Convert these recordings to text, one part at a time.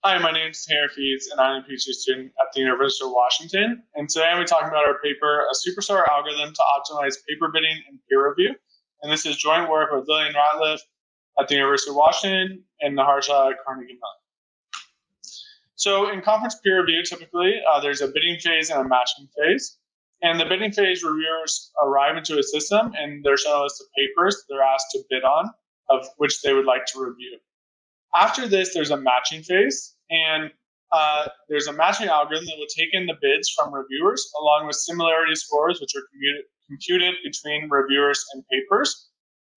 Hi, my name is Fiez, and I'm a PhD student at the University of Washington. And today I'm talking about our paper, A Superstar Algorithm to Optimize Paper Bidding and Peer Review. And this is joint work with Lillian and Ratliff at the University of Washington and Nihar at Carnegie Mellon. So in conference peer review, typically, there's a bidding phase and a matching phase. And the bidding phase, reviewers arrive into a system, and they're shown a list of papers they're asked to bid on, of which they would like to review. After this, there's a matching phase, and there's a matching algorithm that will take in the bids from reviewers along with similarity scores, which are computed between reviewers and papers.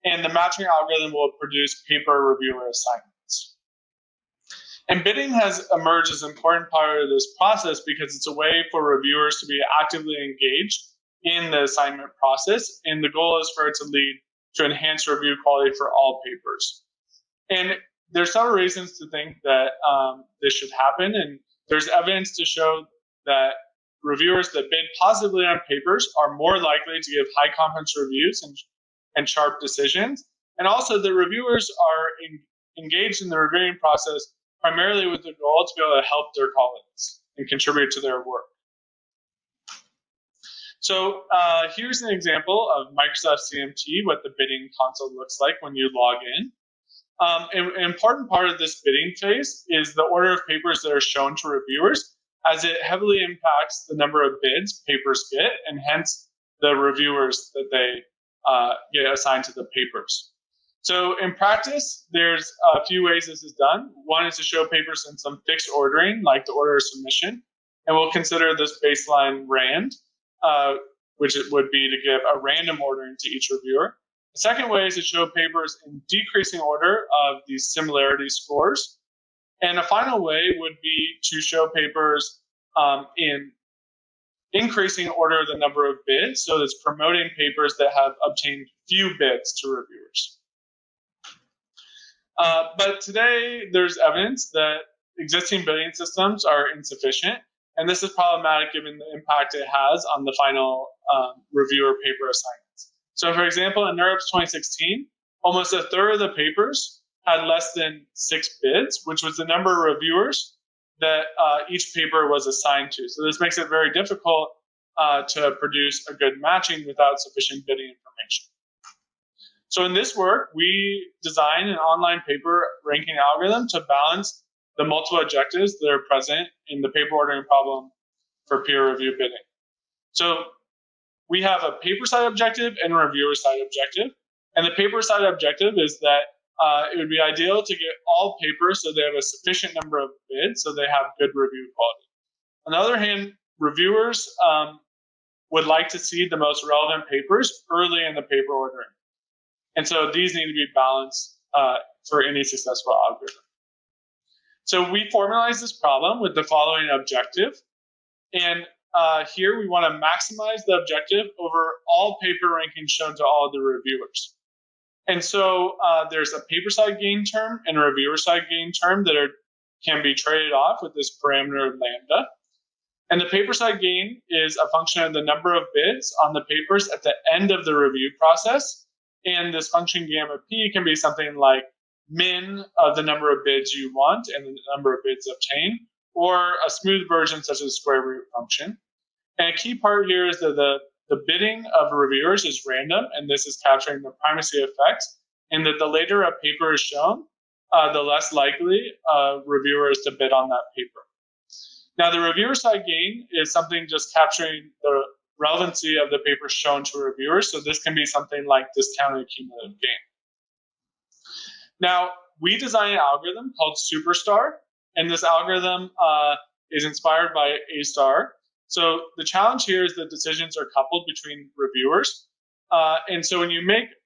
And the matching algorithm will produce paper reviewer assignments. And bidding has emerged as an important part of this process because it's a way for reviewers to be actively engaged in the assignment process. And the goal is for it to lead to enhanced review quality for all papers. And there's several reasons to think that this should happen, and there's evidence to show that reviewers that bid positively on papers are more likely to give high confidence reviews and sharp decisions, and also the reviewers are engaged in the reviewing process primarily with the goal to be able to help their colleagues and contribute to their work. So here's an example of Microsoft CMT, what the bidding console looks like when you log in. An important part of this bidding phase is the order of papers that are shown to reviewers, as it heavily impacts the number of bids papers get, and hence the reviewers that they get assigned to the papers. So in practice, there's a few ways this is done. One is to show papers in some fixed ordering, like the order of submission, and we'll consider this baseline RAND, which it would be to give a random ordering to each reviewer. The second way is to show papers in decreasing order of these similarity scores. And a final way would be to show papers in increasing order of the number of bids, so it's promoting papers that have obtained few bids to reviewers. But today, there's evidence that existing bidding systems are insufficient, and this is problematic given the impact it has on the final reviewer paper assignment. So for example, in NeurIPS 2016, almost a third of the papers had less than 6 bids, which was the number of reviewers that each paper was assigned to. So this makes it very difficult to produce a good matching without sufficient bidding information. So in this work, we designed an online paper ranking algorithm to balance the multiple objectives that are present in the paper ordering problem for peer review bidding. So we have a paper side objective and a reviewer side objective. And the paper side objective is that it would be ideal to get all papers so they have a sufficient number of bids so they have good review quality. On the other hand, reviewers would like to see the most relevant papers early in the paper ordering. And so these need to be balanced for any successful algorithm. So we formalized this problem with the following objective. And here we want to maximize the objective over all paper rankings shown to all the reviewers. And so there's a paper side gain term and a reviewer side gain term that can be traded off with this parameter lambda. And the paper side gain is a function of the number of bids on the papers at the end of the review process. And this function gamma p can be something like min of the number of bids you want and the number of bids obtained, or a smooth version such as a square root function. And a key part here is that the bidding of reviewers is random, and this is capturing the primacy effects, and that the later a paper is shown, the less likely a reviewer is to bid on that paper. Now, the reviewer side gain is something just capturing the relevancy of the paper shown to reviewers, so this can be something like discounted cumulative gain. Now, we designed an algorithm called Superstar, and this algorithm is inspired by A-star. So the challenge here is that decisions are coupled between reviewers. And so when you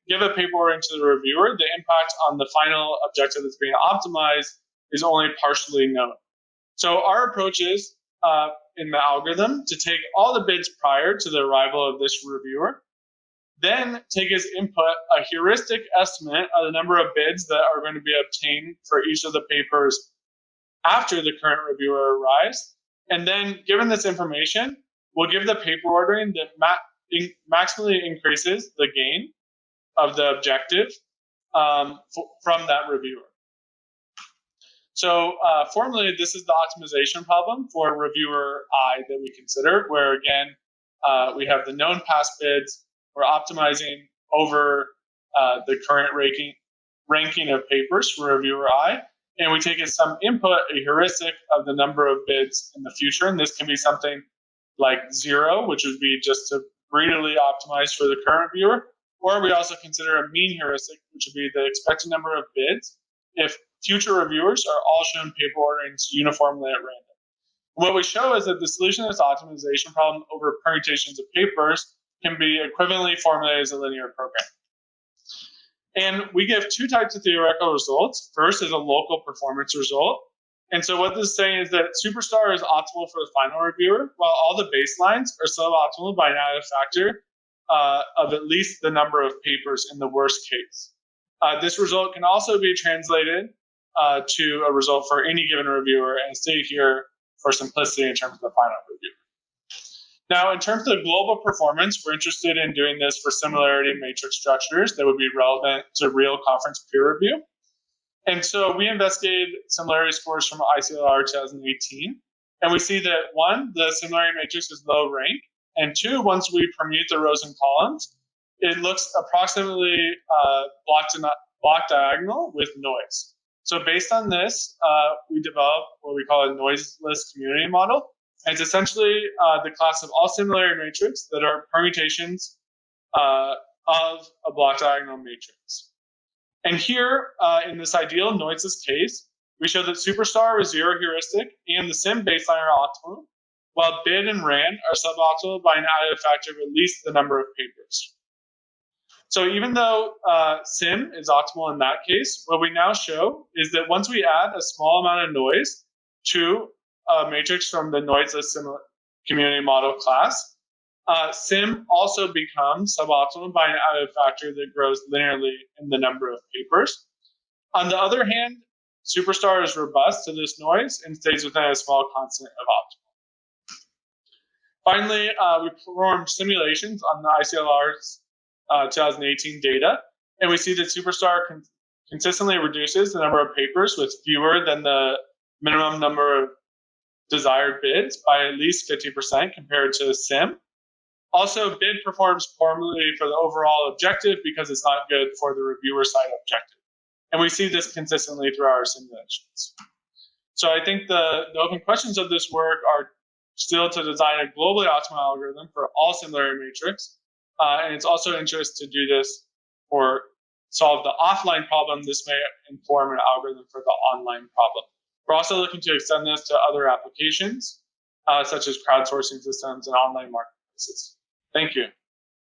give a paper ordering to the reviewer, the impact on the final objective that's being optimized is only partially known. So our approach is in the algorithm to take all the bids prior to the arrival of this reviewer, then take as input a heuristic estimate of the number of bids that are going to be obtained for each of the papers after the current reviewer arrives. And then, given this information, we'll give the paper ordering that maximally increases the gain of the objective from that reviewer. So formally, this is the optimization problem for reviewer I that we consider, where again, we have the known past bids. We're optimizing over the current ranking of papers for reviewer I, and we take as some input a heuristic of the number of bids in the future, and this can be something like 0, which would be just to greedily optimize for the current viewer, or we also consider a mean heuristic, which would be the expected number of bids if future reviewers are all shown paper orderings uniformly at random. What we show is that the solution to this optimization problem over permutations of papers can be equivalently formulated as a linear program. And we give two types of theoretical results. First is a local performance result. And so what this is saying is that Superstar is optimal for the final reviewer, while all the baselines are suboptimal by an additive factor of at least the number of papers in the worst case. This result can also be translated to a result for any given reviewer, and stay here for simplicity in terms of the final reviewer. Now, in terms of global performance, we're interested in doing this for similarity matrix structures that would be relevant to real conference peer review. And so we investigated similarity scores from ICLR 2018, and we see that 1, the similarity matrix is low rank, and 2, once we permute the rows and columns, it looks approximately block diagonal with noise. So based on this, we developed what we call a noiseless community model. And it's essentially the class of all similarity matrix that are permutations of a block diagonal matrix. And here, in this ideal noiseless case, we show that Superstar is 0 heuristic and the sim baseline are optimal, while bid and RAND are suboptimal by an additive factor of at least the number of papers. So even though sim is optimal in that case, what we now show is that once we add a small amount of noise to a matrix from the noiseless community model class, sim also becomes suboptimal by an additive factor that grows linearly in the number of papers. On the other hand, Superstar is robust to this noise and stays within a small constant of optimal. Finally, we performed simulations on the ICLR's 2018 data, and we see that Superstar consistently reduces the number of papers with fewer than the minimum number of desired bids by at least 50% compared to sim. Also, bid performs poorly for the overall objective because it's not good for the reviewer side objective. And we see this consistently through our simulations. So I think the open questions of this work are still to design a globally optimal algorithm for all similarity matrix. And it's also interest to do this or solve the offline problem. This may inform an algorithm for the online problem. We're also looking to extend this to other applications, such as crowdsourcing systems and online marketplaces. Thank you.